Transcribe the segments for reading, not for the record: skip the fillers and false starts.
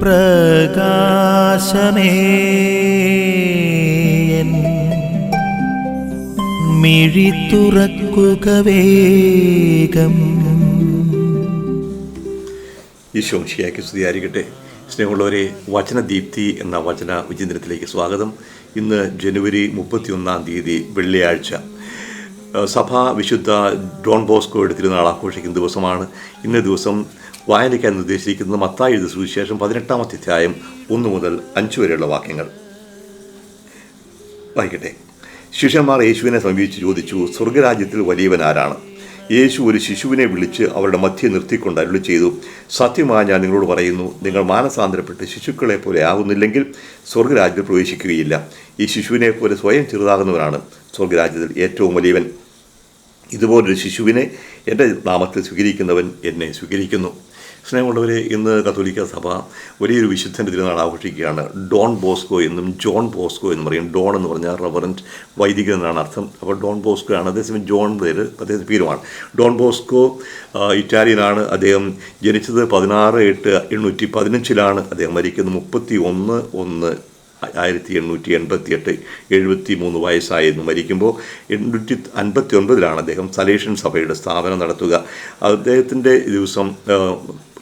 പ്രകാശമേ മിഴി തുറക്കുക വേഗം. ഈശോ മിശിഹായ്ക്ക് സ്തുതിയായിരിക്കട്ടെ. സ്നേഹമുള്ളവരെ, വചനദീപ്തി എന്ന വചന വിചിന്തനത്തിലേക്ക് സ്വാഗതം. ഇന്ന് ജനുവരി 31 വെള്ളിയാഴ്ച. സഭ വിശുദ്ധ ഡോൺ ബോസ്കോയുടെ തിരുനാൾ ആഘോഷിക്കുന്ന ദിവസമാണ്. ഇന്ന ദിവസം വായനയ്ക്കാൻ നിർദ്ദേശിക്കുന്നത് മത്തായി എഴുതിയ സുവിശേഷം 18-ാം അധ്യായം 1 മുതൽ 5 വരെയുള്ള വാക്യങ്ങൾ വായിക്കട്ടെ. ശിഷ്യന്മാർ യേശുവിനെ സമീപിച്ച് ചോദിച്ചു, സ്വർഗരാജ്യത്തിൽ വലിയവൻ ആരാണ്? യേശു ഒരു ശിശുവിനെ വിളിച്ച് അവരുടെ മധ്യേ നിർത്തിക്കൊണ്ട് അരുളി ചെയ്തു, സത്യമായി ഞാൻ നിങ്ങളോട് പറയുന്നു, നിങ്ങൾ മാനസാന്തരപ്പെട്ട് ശിശുക്കളെ പോലെ ആകുന്നില്ലെങ്കിൽ സ്വർഗരാജ്യത്തിൽ പ്രവേശിക്കുകയില്ല. ഈ ശിശുവിനെ പോലെ സ്വയം ചെറുതാകുന്നവനാണ് സ്വർഗരാജ്യത്തിൽ ഏറ്റവും വലിയവൻ. ഇതുപോലൊരു ശിശുവിനെ എൻ്റെ നാമത്തിൽ സ്വീകരിക്കുന്നവൻ എന്നെ സ്വീകരിക്കുന്നു. സ്നേഹമുള്ളവരെ, ഇന്ന് കത്തോലിക്ക സഭ വലിയൊരു വിശുദ്ധൻ്റെ തിരുനാൾ ആഘോഷിക്കുകയാണ്. ഡോൺ ബോസ്കോ എന്നും ജോൺ ബോസ്കോ എന്നും പറയും. ഡോൺ എന്ന് പറഞ്ഞാൽ റവറൻറ്റ്, വൈദികൻ എന്നാണ് അർത്ഥം. അപ്പോൾ ഡോൺ ബോസ്കോ ആണ്. അതേസമയം ജോൺ പേര് അദ്ദേഹത്തിൻ്റെ പേരുമാണ്. Don Bosco ഇറ്റാലിയനാണ്. അദ്ദേഹം ജനിച്ചത് 16/8/1815 അദ്ദേഹം മരിക്കുന്നത് 31/1/1888, 73 വയസ്സായിരുന്നു. മരിക്കുമ്പോൾ 859 അദ്ദേഹം സലേഷ്യൻ സഭയുടെ സ്ഥാപനം നടത്തുക. അദ്ദേഹത്തിൻ്റെ ദിവസം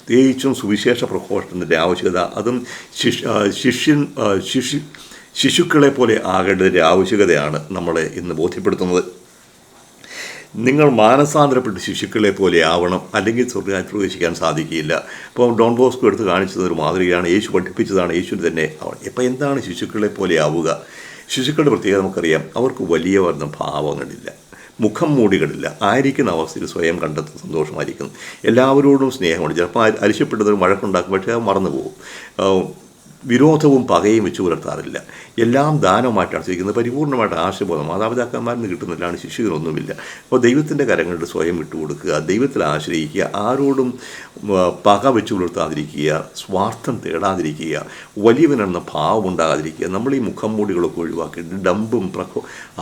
പ്രത്യേകിച്ചും സുവിശേഷ പ്രഘോഷണത്തിൻ്റെ ആവശ്യകത, അതും ശിശുക്കളെ പോലെ ആകേണ്ടതിൻ്റെ ആവശ്യകതയാണ് നമ്മളെ ഇന്ന് ബോധ്യപ്പെടുത്തുന്നത്. നിങ്ങൾ മാനസാന്തരപ്പെട്ട് ശിശുക്കളെ പോലെ ആവണം, അല്ലെങ്കിൽ സ്വർഗ്ഗരാജ്യത്തിൽ പ്രവേശിക്കാൻ സാധിക്കുകയില്ല. അപ്പോൾ ഡോൺ ബോസ്കോ എടുത്ത് കാണിച്ചത് ഒരു മാതൃകയാണ്. യേശു പഠിപ്പിച്ചതാണ്. യേശുവിന് തന്നെ ആവണം. ഇപ്പോൾ എന്താണ് ശിശുക്കളെ പോലെ ആവുക? ശിശുക്കളുടെ പ്രത്യേകത നമുക്കറിയാം. അവർക്ക് വലിയ വരുന്ന ഭാവങ്ങളില്ല, മുഖം മൂടികളില്ല. ആയിരിക്കുന്ന അവസ്ഥയിൽ സ്വയം കണ്ടെത്തുന്ന സന്തോഷമായിരിക്കുന്നു. എല്ലാവരോടും സ്നേഹമുണ്ട്. ചിലപ്പോൾ അരിശപ്പെട്ടതൊരു വഴക്കുണ്ടാക്കും, പക്ഷേ അത് മറന്നു പോകും. വിരോധവും പകയും വെച്ച് പുലർത്താറില്ല. എല്ലാം ദാനമായിട്ടാണ് ചെയ്യിക്കുന്നത്. പരിപൂർണമായിട്ട് ആശയബോധം മാതാപിതാക്കന്മാരിൽ നിന്ന് കിട്ടുന്നില്ലാണ് ശിശുവിനൊന്നുമില്ല. അപ്പോൾ ദൈവത്തിൻ്റെ കരങ്ങളിൽ സ്വയം വിട്ടുകൊടുക്കുക, ദൈവത്തിൽ ആശ്രയിക്കുക, ആരോടും പക വെച്ച് പുലർത്താതിരിക്കുക, സ്വാർത്ഥം തേടാതിരിക്കുക, വലിയവനെന്ന ഭാവം ഉണ്ടാകാതിരിക്കുക. നമ്മൾ ഈ മുഖം മൂടികളൊക്കെ ഒഴിവാക്കിയിട്ട് ഡമ്പും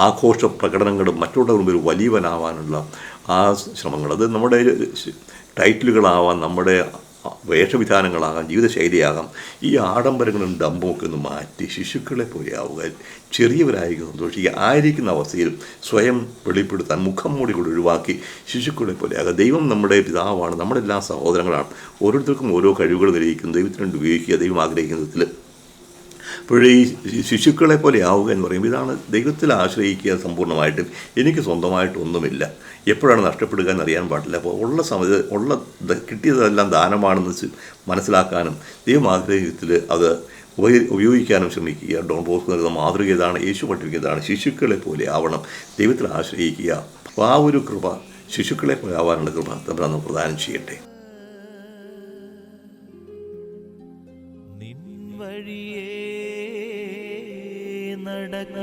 ആഘോഷ പ്രകടനങ്ങളും മറ്റുള്ളവർ മുമ്പിൽ വലിയവനാവാനുള്ള ആ ശ്രമങ്ങൾ, അത് നമ്മുടെ ടൈറ്റിലുകളാവാം, നമ്മുടെ വേഷവിധാനങ്ങളാകാം, ജീവിതശൈലിയാകാം. ഈ ആഡംബരങ്ങളും ഡമ്പുമൊക്കെ ഒന്ന് മാറ്റി ശിശുക്കളെ പോലെ ആവുക, ചെറിയവരായിരിക്കും സന്തോഷിക്കുക, ആയിരിക്കുന്ന അവസ്ഥയിൽ സ്വയം വെളിപ്പെടുത്താൻ മുഖം മൂടികൾ ഒഴിവാക്കി ശിശുക്കളെ പോലെ ആകുക. ദൈവം നമ്മുടെ പിതാവാണ്, നമ്മളെല്ലാം സഹോദരങ്ങളാണ്. ഓരോരുത്തർക്കും ഓരോ കഴിവുകൾ തെളിയിക്കുന്നു. ദൈവത്തിന് വേണ്ടി ഉപയോഗിക്കുക, ദൈവം ആഗ്രഹിക്കുന്ന വിധത്തിൽ. അപ്പോഴേ ഈ ശിശുക്കളെ പോലെ ആവുക എന്ന് പറയുമ്പോൾ ഇതാണ് ദൈവത്തിൽ ആശ്രയിക്കുക സമ്പൂർണ്ണമായിട്ടും. എനിക്ക് സ്വന്തമായിട്ടൊന്നുമില്ല, എപ്പോഴാണ് നഷ്ടപ്പെടുക എന്നറിയാൻ പാടില്ല. അപ്പോൾ ഉള്ള സമയത്ത് കിട്ടിയതെല്ലാം ദാനമാണെന്ന് മനസ്സിലാക്കാനും ദൈവം ആഗ്രഹത്തിൽ അത് ഉപയോഗിക്കാനും ശ്രമിക്കുക. ഡോൺ ബോസ്കോ നൽകുന്ന മാതൃക ഇതാണ്. യേശു പഠിപ്പിക്കുന്നതാണ്. ശിശുക്കളെ പോലെ ആവണം, ദൈവത്തിൽ ആശ്രയിക്കുക. അപ്പോൾ ആ ഒരു കൃപ, ശിശുക്കളെ പോലെ ആവാനുള്ള കൃപ നമ്മൾ പ്രദാനം ചെയ്യട്ടെ. വഴിയേ നടക്ക